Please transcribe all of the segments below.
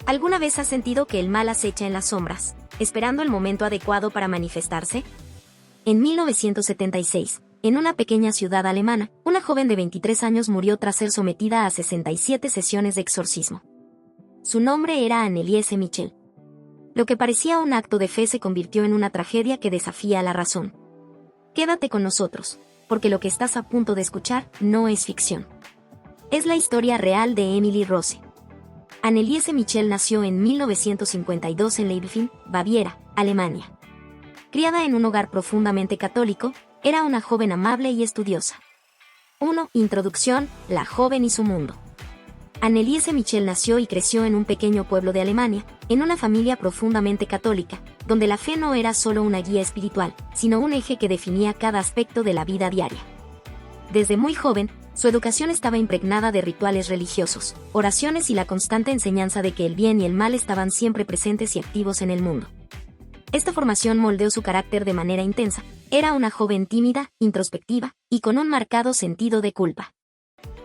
¿Alguna vez has sentido que el mal acecha en las sombras, esperando el momento adecuado para manifestarse? En 1976, en una pequeña ciudad alemana, una joven de 23 años murió tras ser sometida a 67 sesiones de exorcismo. Su nombre era Anneliese Michel. Lo que parecía un acto de fe se convirtió en una tragedia que desafía la razón. Quédate con nosotros, porque lo que estás a punto de escuchar no es ficción. Es la historia real de Emily Rose. Anneliese Michel nació en 1952 en Leibfin, Baviera, Alemania. Criada en un hogar profundamente católico, era una joven amable y estudiosa. 1. Introducción, la joven y su mundo. Anneliese Michel nació y creció en un pequeño pueblo de Alemania, en una familia profundamente católica, donde la fe no era solo una guía espiritual, sino un eje que definía cada aspecto de la vida diaria. Desde muy joven, su educación estaba impregnada de rituales religiosos, oraciones y la constante enseñanza de que el bien y el mal estaban siempre presentes y activos en el mundo. Esta formación moldeó su carácter de manera intensa. Era una joven tímida, introspectiva, y con un marcado sentido de culpa.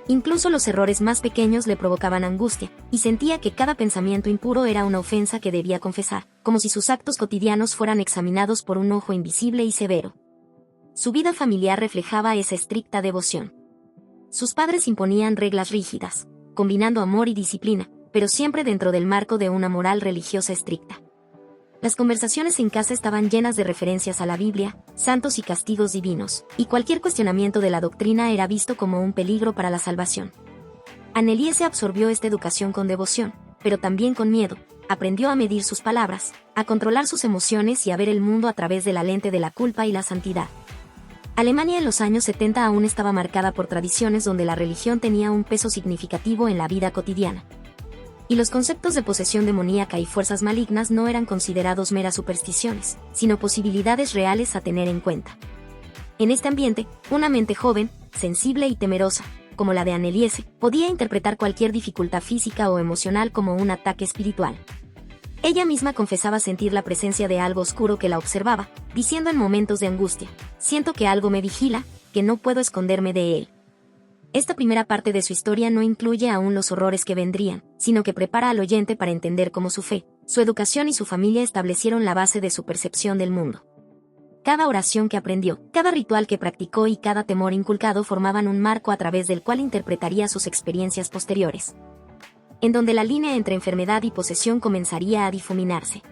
Incluso los errores más pequeños le provocaban angustia, y sentía que cada pensamiento impuro era una ofensa que debía confesar, como si sus actos cotidianos fueran examinados por un ojo invisible y severo. Su vida familiar reflejaba esa estricta devoción. Sus padres imponían reglas rígidas, combinando amor y disciplina, pero siempre dentro del marco de una moral religiosa estricta. Las conversaciones en casa estaban llenas de referencias a la Biblia, santos y castigos divinos, y cualquier cuestionamiento de la doctrina era visto como un peligro para la salvación. Anneliese absorbió esta educación con devoción, pero también con miedo. Aprendió a medir sus palabras, a controlar sus emociones y a ver el mundo a través de la lente de la culpa y la santidad. Alemania en los años 70 aún estaba marcada por tradiciones donde la religión tenía un peso significativo en la vida cotidiana. Y los conceptos de posesión demoníaca y fuerzas malignas no eran considerados meras supersticiones, sino posibilidades reales a tener en cuenta. En este ambiente, una mente joven, sensible y temerosa, como la de Anneliese, podía interpretar cualquier dificultad física o emocional como un ataque espiritual. Ella misma confesaba sentir la presencia de algo oscuro que la observaba, diciendo en momentos de angustia: «Siento que algo me vigila, que no puedo esconderme de él». Esta primera parte de su historia no incluye aún los horrores que vendrían, sino que prepara al oyente para entender cómo su fe, su educación y su familia establecieron la base de su percepción del mundo. Cada oración que aprendió, cada ritual que practicó y cada temor inculcado formaban un marco a través del cual interpretaría sus experiencias posteriores, en donde la línea entre enfermedad y posesión comenzaría a difuminarse.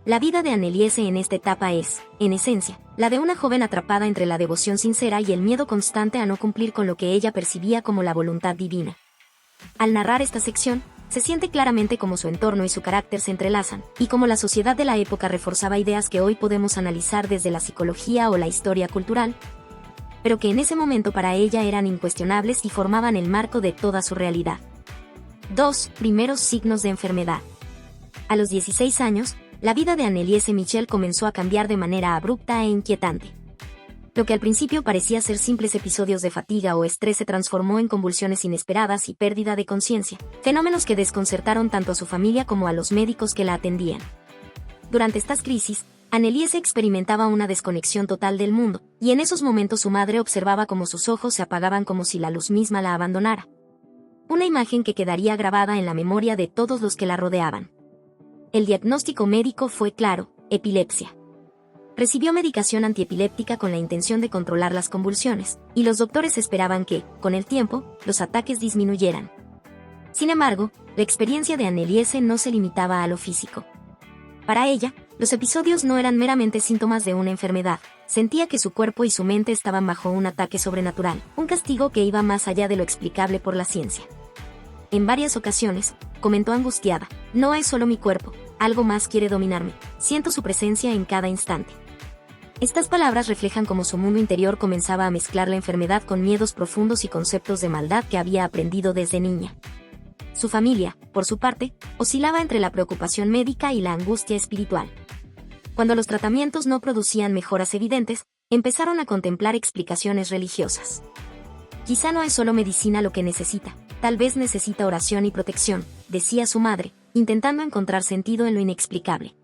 La vida de Anneliese en esta etapa es, en esencia, la de una joven atrapada entre la devoción sincera y el miedo constante a no cumplir con lo que ella percibía como la voluntad divina. Al narrar esta sección, se siente claramente cómo su entorno y su carácter se entrelazan, y cómo la sociedad de la época reforzaba ideas que hoy podemos analizar desde la psicología o la historia cultural, pero que en ese momento para ella eran incuestionables y formaban el marco de toda su realidad. 2. Primeros signos de enfermedad. A los 16 años, la vida de Anneliese Michel comenzó a cambiar de manera abrupta e inquietante. Lo que al principio parecía ser simples episodios de fatiga o estrés se transformó en convulsiones inesperadas y pérdida de conciencia, fenómenos que desconcertaron tanto a su familia como a los médicos que la atendían. Durante estas crisis, Anneliese experimentaba una desconexión total del mundo, y en esos momentos su madre observaba cómo sus ojos se apagaban como si la luz misma la abandonara. Una imagen que quedaría grabada en la memoria de todos los que la rodeaban. El diagnóstico médico fue claro: epilepsia. Recibió medicación antiepiléptica con la intención de controlar las convulsiones, y los doctores esperaban que, con el tiempo, los ataques disminuyeran. Sin embargo, la experiencia de Anneliese no se limitaba a lo físico. Para ella, los episodios no eran meramente síntomas de una enfermedad. Sentía que su cuerpo y su mente estaban bajo un ataque sobrenatural, un castigo que iba más allá de lo explicable por la ciencia. En varias ocasiones, comentó angustiada: «No es solo mi cuerpo, algo más quiere dominarme, siento su presencia en cada instante». Estas palabras reflejan cómo su mundo interior comenzaba a mezclar la enfermedad con miedos profundos y conceptos de maldad que había aprendido desde niña. Su familia, por su parte, oscilaba entre la preocupación médica y la angustia espiritual. Cuando los tratamientos no producían mejoras evidentes, empezaron a contemplar explicaciones religiosas. «Quizá no es solo medicina lo que necesita, tal vez necesita oración y protección», decía su madre, intentando encontrar sentido en lo inexplicable.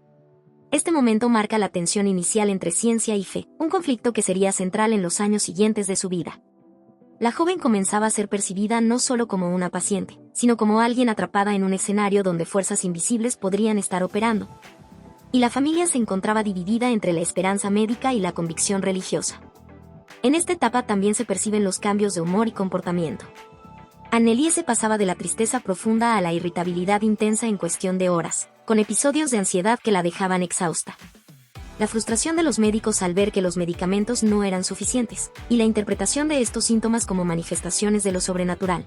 Este momento marca la tensión inicial entre ciencia y fe, un conflicto que sería central en los años siguientes de su vida. La joven comenzaba a ser percibida no solo como una paciente, sino como alguien atrapada en un escenario donde fuerzas invisibles podrían estar operando. Y la familia se encontraba dividida entre la esperanza médica y la convicción religiosa. En esta etapa también se perciben los cambios de humor y comportamiento. Anneliese pasaba de la tristeza profunda a la irritabilidad intensa en cuestión de horas, con episodios de ansiedad que la dejaban exhausta. La frustración de los médicos al ver que los medicamentos no eran suficientes, y la interpretación de estos síntomas como manifestaciones de lo sobrenatural,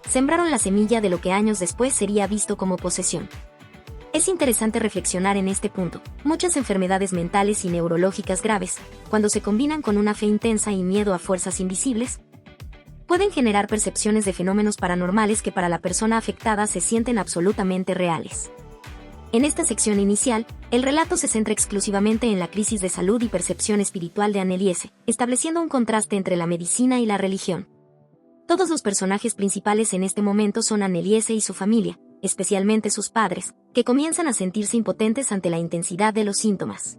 sembraron la semilla de lo que años después sería visto como posesión. Es interesante reflexionar en este punto. Muchas enfermedades mentales y neurológicas graves, cuando se combinan con una fe intensa y miedo a fuerzas invisibles, pueden generar percepciones de fenómenos paranormales que para la persona afectada se sienten absolutamente reales. En esta sección inicial, el relato se centra exclusivamente en la crisis de salud y percepción espiritual de Anneliese, estableciendo un contraste entre la medicina y la religión. Todos los personajes principales en este momento son Anneliese y su familia, especialmente sus padres, que comienzan a sentirse impotentes ante la intensidad de los síntomas.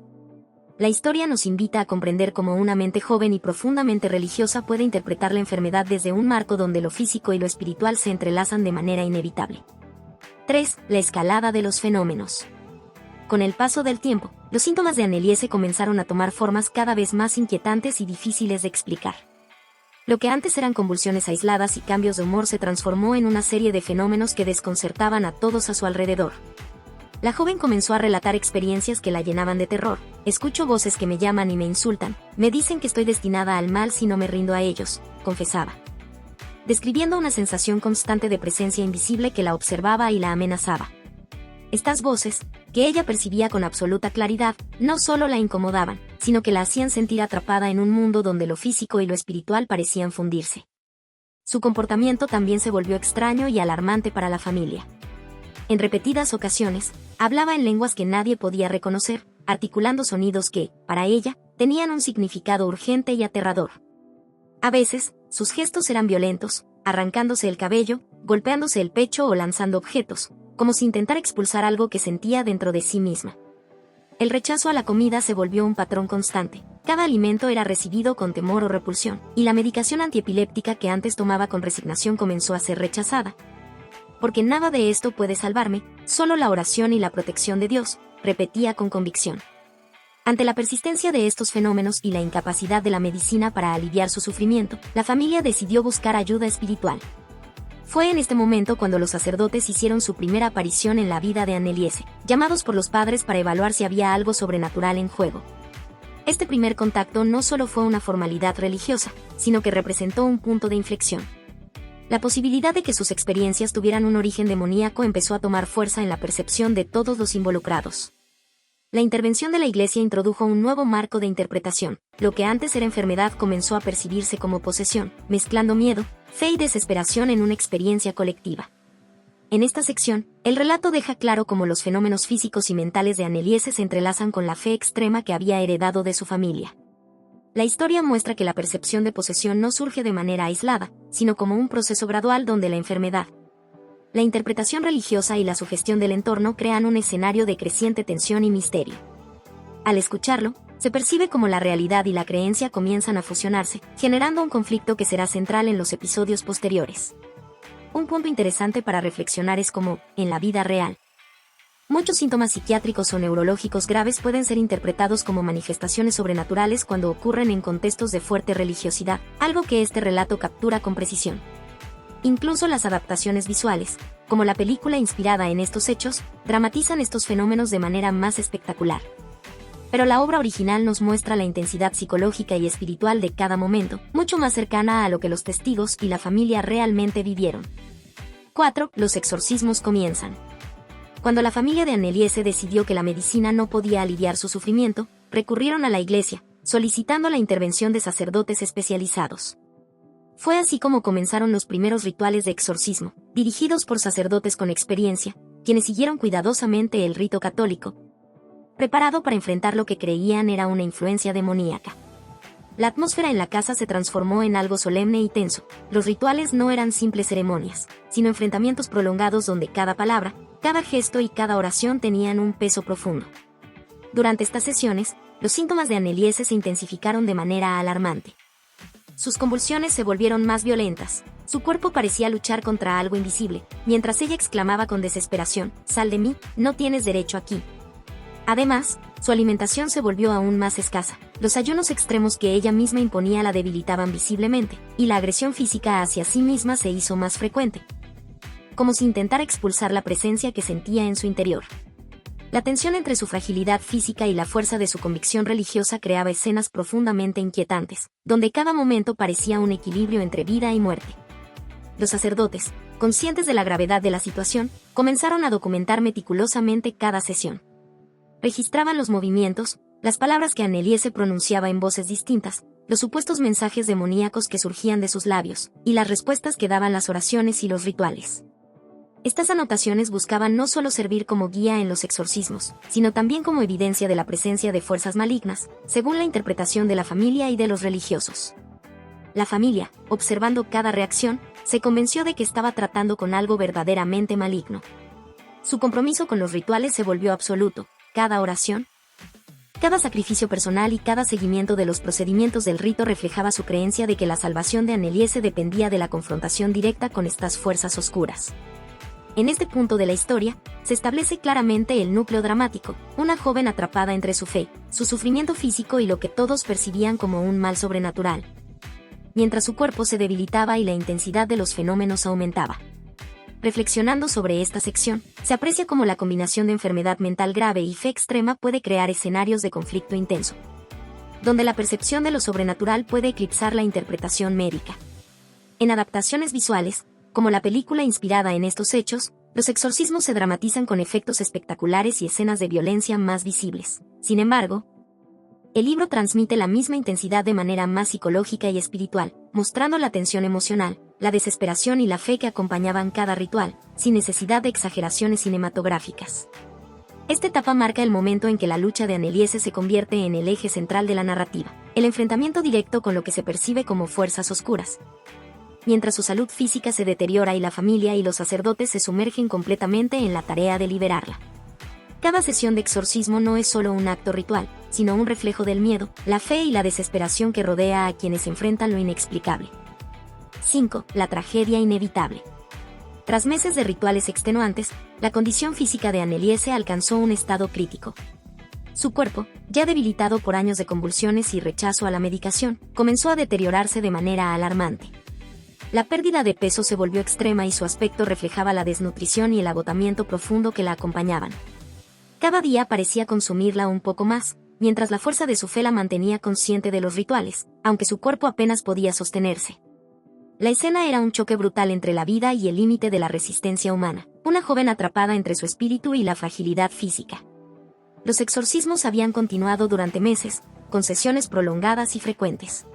La historia nos invita a comprender cómo una mente joven y profundamente religiosa puede interpretar la enfermedad desde un marco donde lo físico y lo espiritual se entrelazan de manera inevitable. 3. La escalada de los fenómenos. Con el paso del tiempo, los síntomas de Anneliese comenzaron a tomar formas cada vez más inquietantes y difíciles de explicar. Lo que antes eran convulsiones aisladas y cambios de humor se transformó en una serie de fenómenos que desconcertaban a todos a su alrededor. La joven comenzó a relatar experiencias que la llenaban de terror. Escucho voces que me llaman y me insultan, me dicen que estoy destinada al mal si no me rindo a ellos, confesaba, describiendo una sensación constante de presencia invisible que la observaba y la amenazaba. Estas voces, que ella percibía con absoluta claridad, no solo la incomodaban, sino que la hacían sentir atrapada en un mundo donde lo físico y lo espiritual parecían fundirse. Su comportamiento también se volvió extraño y alarmante para la familia. En repetidas ocasiones, hablaba en lenguas que nadie podía reconocer, articulando sonidos que, para ella, tenían un significado urgente y aterrador. A veces, sus gestos eran violentos, arrancándose el cabello, golpeándose el pecho o lanzando objetos, como si intentara expulsar algo que sentía dentro de sí misma. El rechazo a la comida se volvió un patrón constante. Cada alimento era recibido con temor o repulsión, y la medicación antiepiléptica que antes tomaba con resignación comenzó a ser rechazada. Porque nada de esto puede salvarme, solo la oración y la protección de Dios, repetía con convicción. Ante la persistencia de estos fenómenos y la incapacidad de la medicina para aliviar su sufrimiento, la familia decidió buscar ayuda espiritual. Fue en este momento cuando los sacerdotes hicieron su primera aparición en la vida de Anneliese, llamados por los padres para evaluar si había algo sobrenatural en juego. Este primer contacto no solo fue una formalidad religiosa, sino que representó un punto de inflexión. La posibilidad de que sus experiencias tuvieran un origen demoníaco empezó a tomar fuerza en la percepción de todos los involucrados. La intervención de la Iglesia introdujo un nuevo marco de interpretación. Lo que antes era enfermedad comenzó a percibirse como posesión, mezclando miedo, fe y desesperación en una experiencia colectiva. En esta sección, el relato deja claro cómo los fenómenos físicos y mentales de Anneliese se entrelazan con la fe extrema que había heredado de su familia. La historia muestra que la percepción de posesión no surge de manera aislada, sino como un proceso gradual donde la enfermedad, la interpretación religiosa y la sugestión del entorno crean un escenario de creciente tensión y misterio. Al escucharlo, se percibe como la realidad y la creencia comienzan a fusionarse, generando un conflicto que será central en los episodios posteriores. Un punto interesante para reflexionar es cómo, en la vida real, muchos síntomas psiquiátricos o neurológicos graves pueden ser interpretados como manifestaciones sobrenaturales cuando ocurren en contextos de fuerte religiosidad, algo que este relato captura con precisión. Incluso las adaptaciones visuales, como la película inspirada en estos hechos, dramatizan estos fenómenos de manera más espectacular. Pero la obra original nos muestra la intensidad psicológica y espiritual de cada momento, mucho más cercana a lo que los testigos y la familia realmente vivieron. 4. Los exorcismos comienzan. Cuando la familia de Anneliese decidió que la medicina no podía aliviar su sufrimiento, recurrieron a la iglesia, solicitando la intervención de sacerdotes especializados. Fue así como comenzaron los primeros rituales de exorcismo, dirigidos por sacerdotes con experiencia, quienes siguieron cuidadosamente el rito católico, preparado para enfrentar lo que creían era una influencia demoníaca. La atmósfera en la casa se transformó en algo solemne y tenso. Los rituales no eran simples ceremonias, sino enfrentamientos prolongados donde cada palabra, cada gesto y cada oración tenían un peso profundo. Durante estas sesiones, los síntomas de Anneliese se intensificaron de manera alarmante. Sus convulsiones se volvieron más violentas. Su cuerpo parecía luchar contra algo invisible, mientras ella exclamaba con desesperación: «Sal de mí, no tienes derecho aquí». Además, su alimentación se volvió aún más escasa. Los ayunos extremos que ella misma imponía la debilitaban visiblemente, y la agresión física hacia sí misma se hizo más frecuente, como si intentara expulsar la presencia que sentía en su interior. La tensión entre su fragilidad física y la fuerza de su convicción religiosa creaba escenas profundamente inquietantes, donde cada momento parecía un equilibrio entre vida y muerte. Los sacerdotes, conscientes de la gravedad de la situación, comenzaron a documentar meticulosamente cada sesión. Registraban los movimientos, las palabras que Anneliese pronunciaba en voces distintas, los supuestos mensajes demoníacos que surgían de sus labios, y las respuestas que daban las oraciones y los rituales. Estas anotaciones buscaban no solo servir como guía en los exorcismos, sino también como evidencia de la presencia de fuerzas malignas, según la interpretación de la familia y de los religiosos. La familia, observando cada reacción, se convenció de que estaba tratando con algo verdaderamente maligno. Su compromiso con los rituales se volvió absoluto. Cada oración, cada sacrificio personal y cada seguimiento de los procedimientos del rito reflejaba su creencia de que la salvación de Anneliese dependía de la confrontación directa con estas fuerzas oscuras. En este punto de la historia, se establece claramente el núcleo dramático: una joven atrapada entre su fe, su sufrimiento físico y lo que todos percibían como un mal sobrenatural, mientras su cuerpo se debilitaba y la intensidad de los fenómenos aumentaba. Reflexionando sobre esta sección, se aprecia cómo la combinación de enfermedad mental grave y fe extrema puede crear escenarios de conflicto intenso, donde la percepción de lo sobrenatural puede eclipsar la interpretación médica. En adaptaciones visuales, como la película inspirada en estos hechos, los exorcismos se dramatizan con efectos espectaculares y escenas de violencia más visibles. Sin embargo, el libro transmite la misma intensidad de manera más psicológica y espiritual, mostrando la tensión emocional, la desesperación y la fe que acompañaban cada ritual, sin necesidad de exageraciones cinematográficas. Esta etapa marca el momento en que la lucha de Anneliese se convierte en el eje central de la narrativa, el enfrentamiento directo con lo que se percibe como fuerzas oscuras. Mientras su salud física se deteriora y la familia y los sacerdotes se sumergen completamente en la tarea de liberarla. Cada sesión de exorcismo no es solo un acto ritual, sino un reflejo del miedo, la fe y la desesperación que rodea a quienes enfrentan lo inexplicable. 5. La tragedia inevitable. Tras meses de rituales extenuantes, la condición física de Anneliese alcanzó un estado crítico. Su cuerpo, ya debilitado por años de convulsiones y rechazo a la medicación, comenzó a deteriorarse de manera alarmante. La pérdida de peso se volvió extrema y su aspecto reflejaba la desnutrición y el agotamiento profundo que la acompañaban. Cada día parecía consumirla un poco más, mientras la fuerza de su fe la mantenía consciente de los rituales, aunque su cuerpo apenas podía sostenerse. La escena era un choque brutal entre la vida y el límite de la resistencia humana, una joven atrapada entre su espíritu y la fragilidad física. Los exorcismos habían continuado durante meses, con sesiones prolongadas y frecuentes.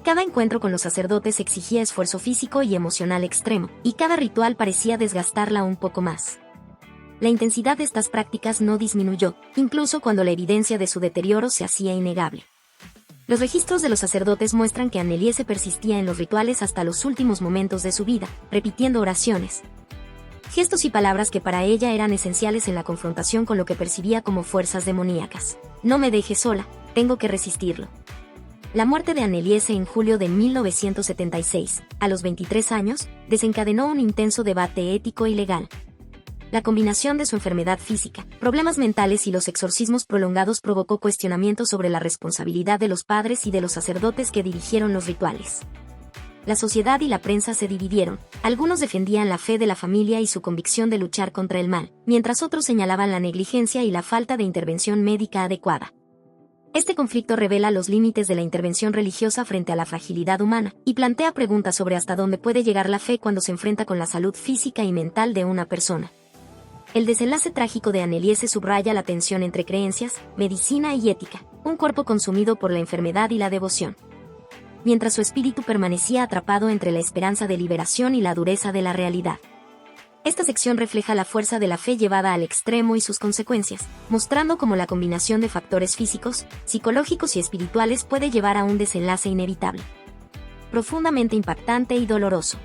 Cada encuentro con los sacerdotes exigía esfuerzo físico y emocional extremo, y cada ritual parecía desgastarla un poco más. La intensidad de estas prácticas no disminuyó, incluso cuando la evidencia de su deterioro se hacía innegable. Los registros de los sacerdotes muestran que Anneliese persistía en los rituales hasta los últimos momentos de su vida, repitiendo oraciones, gestos y palabras que para ella eran esenciales en la confrontación con lo que percibía como fuerzas demoníacas. «No me dejes sola, tengo que resistirlo». La muerte de Anneliese en julio de 1976, a los 23 años, desencadenó un intenso debate ético y legal. La combinación de su enfermedad física, problemas mentales y los exorcismos prolongados provocó cuestionamientos sobre la responsabilidad de los padres y de los sacerdotes que dirigieron los rituales. La sociedad y la prensa se dividieron. Algunos defendían la fe de la familia y su convicción de luchar contra el mal, mientras otros señalaban la negligencia y la falta de intervención médica adecuada. Este conflicto revela los límites de la intervención religiosa frente a la fragilidad humana, y plantea preguntas sobre hasta dónde puede llegar la fe cuando se enfrenta con la salud física y mental de una persona. El desenlace trágico de Anneliese subraya la tensión entre creencias, medicina y ética, un cuerpo consumido por la enfermedad y la devoción, mientras su espíritu permanecía atrapado entre la esperanza de liberación y la dureza de la realidad. Esta sección refleja la fuerza de la fe llevada al extremo y sus consecuencias, mostrando cómo la combinación de factores físicos, psicológicos y espirituales puede llevar a un desenlace inevitable, profundamente impactante y doloroso.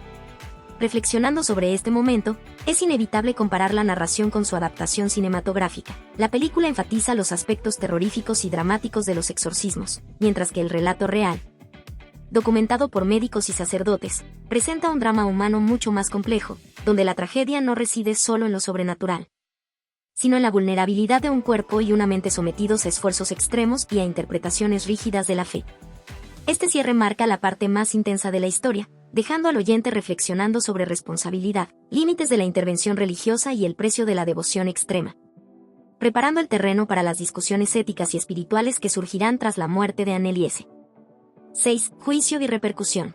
Reflexionando sobre este momento, es inevitable comparar la narración con su adaptación cinematográfica. La película enfatiza los aspectos terroríficos y dramáticos de los exorcismos, mientras que el relato real, documentado por médicos y sacerdotes, presenta un drama humano mucho más complejo, donde la tragedia no reside solo en lo sobrenatural, sino en la vulnerabilidad de un cuerpo y una mente sometidos a esfuerzos extremos y a interpretaciones rígidas de la fe. Este cierre marca la parte más intensa de la historia, dejando al oyente reflexionando sobre responsabilidad, límites de la intervención religiosa y el precio de la devoción extrema, preparando el terreno para las discusiones éticas y espirituales que surgirán tras la muerte de Anneliese. 6. Juicio y repercusión.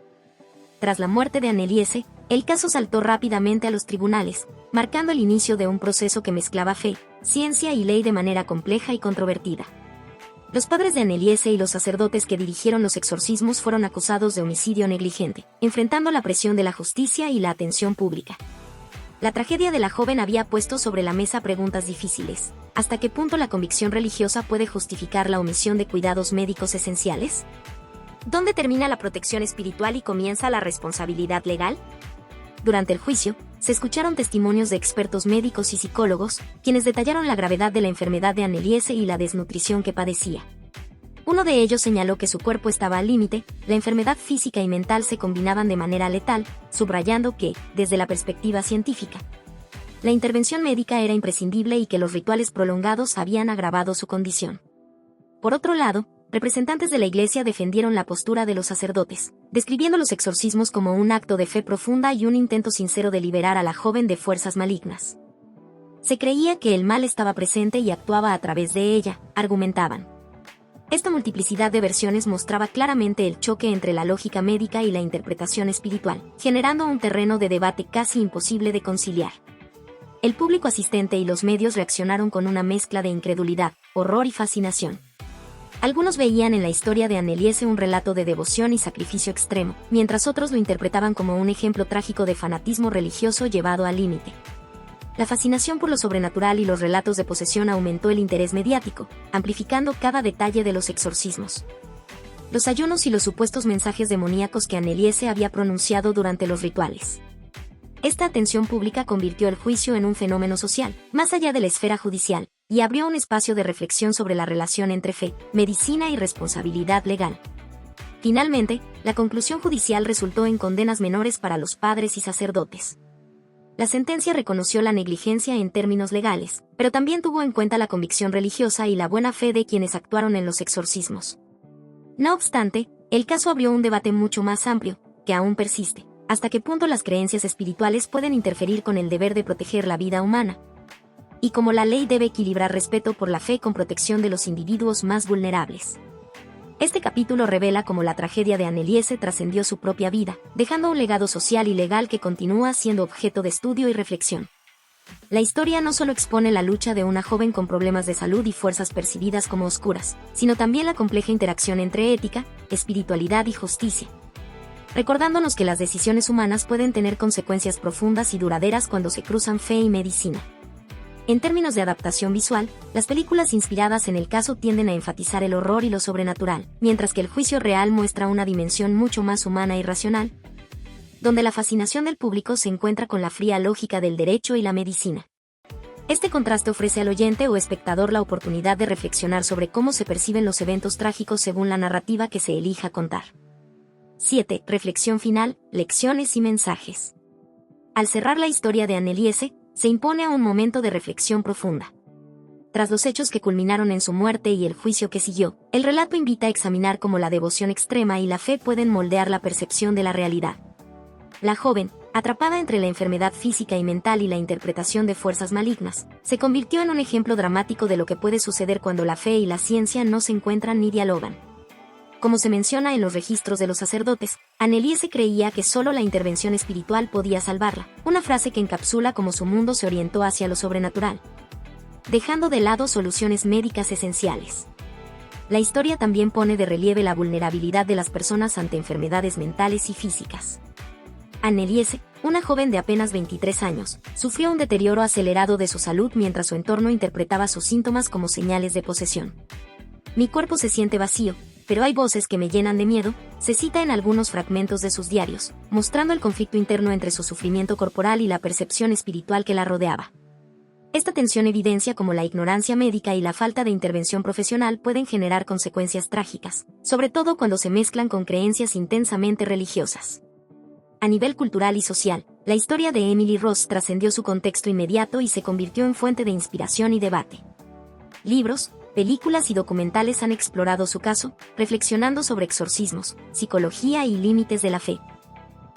Tras la muerte de Anneliese, el caso saltó rápidamente a los tribunales, marcando el inicio de un proceso que mezclaba fe, ciencia y ley de manera compleja y controvertida. Los padres de Anneliese y los sacerdotes que dirigieron los exorcismos fueron acusados de homicidio negligente, enfrentando la presión de la justicia y la atención pública. La tragedia de la joven había puesto sobre la mesa preguntas difíciles. ¿Hasta qué punto la convicción religiosa puede justificar la omisión de cuidados médicos esenciales? ¿Dónde termina la protección espiritual y comienza la responsabilidad legal? Durante el juicio, se escucharon testimonios de expertos médicos y psicólogos, quienes detallaron la gravedad de la enfermedad de Anneliese y la desnutrición que padecía. Uno de ellos señaló que su cuerpo estaba al límite, la enfermedad física y mental se combinaban de manera letal, subrayando que, desde la perspectiva científica, la intervención médica era imprescindible y que los rituales prolongados habían agravado su condición. Por otro lado, representantes de la Iglesia defendieron la postura de los sacerdotes, describiendo los exorcismos como un acto de fe profunda y un intento sincero de liberar a la joven de fuerzas malignas. Se creía que el mal estaba presente y actuaba a través de ella, argumentaban. Esta multiplicidad de versiones mostraba claramente el choque entre la lógica médica y la interpretación espiritual, generando un terreno de debate casi imposible de conciliar. El público asistente y los medios reaccionaron con una mezcla de incredulidad, horror y fascinación. Algunos veían en la historia de Anneliese un relato de devoción y sacrificio extremo, mientras otros lo interpretaban como un ejemplo trágico de fanatismo religioso llevado al límite. La fascinación por lo sobrenatural y los relatos de posesión aumentó el interés mediático, amplificando cada detalle de los exorcismos. Los ayunos y los supuestos mensajes demoníacos que Anneliese había pronunciado durante los rituales. Esta atención pública convirtió el juicio en un fenómeno social, más allá de la esfera judicial, y abrió un espacio de reflexión sobre la relación entre fe, medicina y responsabilidad legal. Finalmente, la conclusión judicial resultó en condenas menores para los padres y sacerdotes. La sentencia reconoció la negligencia en términos legales, pero también tuvo en cuenta la convicción religiosa y la buena fe de quienes actuaron en los exorcismos. No obstante, el caso abrió un debate mucho más amplio, que aún persiste. ¿Hasta qué punto las creencias espirituales pueden interferir con el deber de proteger la vida humana? Y cómo la ley debe equilibrar respeto por la fe con protección de los individuos más vulnerables. Este capítulo revela cómo la tragedia de Anneliese trascendió su propia vida, dejando un legado social y legal que continúa siendo objeto de estudio y reflexión. La historia no solo expone la lucha de una joven con problemas de salud y fuerzas percibidas como oscuras, sino también la compleja interacción entre ética, espiritualidad y justicia, recordándonos que las decisiones humanas pueden tener consecuencias profundas y duraderas cuando se cruzan fe y medicina. En términos de adaptación visual, las películas inspiradas en el caso tienden a enfatizar el horror y lo sobrenatural, mientras que el juicio real muestra una dimensión mucho más humana y racional, donde la fascinación del público se encuentra con la fría lógica del derecho y la medicina. Este contraste ofrece al oyente o espectador la oportunidad de reflexionar sobre cómo se perciben los eventos trágicos según la narrativa que se elija contar. 7. Reflexión final, lecciones y mensajes. Al cerrar la historia de Anneliese, se impone a un momento de reflexión profunda. Tras los hechos que culminaron en su muerte y el juicio que siguió, el relato invita a examinar cómo la devoción extrema y la fe pueden moldear la percepción de la realidad. La joven, atrapada entre la enfermedad física y mental y la interpretación de fuerzas malignas, se convirtió en un ejemplo dramático de lo que puede suceder cuando la fe y la ciencia no se encuentran ni dialogan. Como se menciona en los registros de los sacerdotes, Anneliese creía que solo la intervención espiritual podía salvarla, una frase que encapsula cómo su mundo se orientó hacia lo sobrenatural, dejando de lado soluciones médicas esenciales. La historia también pone de relieve la vulnerabilidad de las personas ante enfermedades mentales y físicas. Anneliese, una joven de apenas 23 años, sufrió un deterioro acelerado de su salud mientras su entorno interpretaba sus síntomas como señales de posesión. Mi cuerpo se siente vacío, pero hay voces que me llenan de miedo, se cita en algunos fragmentos de sus diarios, mostrando el conflicto interno entre su sufrimiento corporal y la percepción espiritual que la rodeaba. Esta tensión evidencia cómo la ignorancia médica y la falta de intervención profesional pueden generar consecuencias trágicas, sobre todo cuando se mezclan con creencias intensamente religiosas. A nivel cultural y social, la historia de Emily Ross trascendió su contexto inmediato y se convirtió en fuente de inspiración y debate. Libros, películas y documentales han explorado su caso, reflexionando sobre exorcismos, psicología y límites de la fe.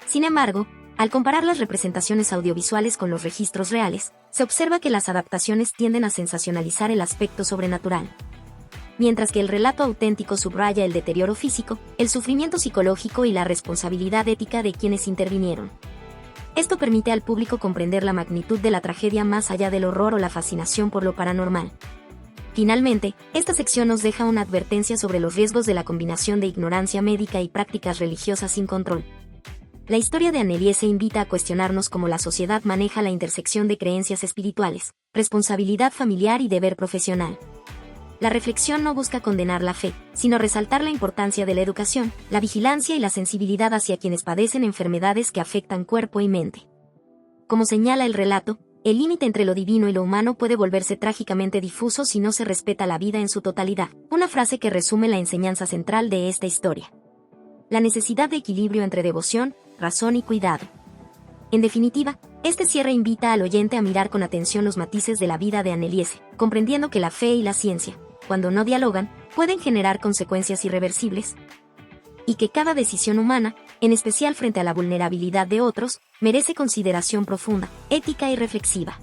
Sin embargo, al comparar las representaciones audiovisuales con los registros reales, se observa que las adaptaciones tienden a sensacionalizar el aspecto sobrenatural. Mientras que el relato auténtico subraya el deterioro físico, el sufrimiento psicológico y la responsabilidad ética de quienes intervinieron. Esto permite al público comprender la magnitud de la tragedia más allá del horror o la fascinación por lo paranormal. Finalmente, esta sección nos deja una advertencia sobre los riesgos de la combinación de ignorancia médica y prácticas religiosas sin control. La historia de Anneliese invita a cuestionarnos cómo la sociedad maneja la intersección de creencias espirituales, responsabilidad familiar y deber profesional. La reflexión no busca condenar la fe, sino resaltar la importancia de la educación, la vigilancia y la sensibilidad hacia quienes padecen enfermedades que afectan cuerpo y mente. Como señala el relato, el límite entre lo divino y lo humano puede volverse trágicamente difuso si no se respeta la vida en su totalidad, una frase que resume la enseñanza central de esta historia. La necesidad de equilibrio entre devoción, razón y cuidado. En definitiva, este cierre invita al oyente a mirar con atención los matices de la vida de Anneliese, comprendiendo que la fe y la ciencia, cuando no dialogan, pueden generar consecuencias irreversibles, y que cada decisión humana, en especial frente a la vulnerabilidad de otros, merece consideración profunda, ética y reflexiva.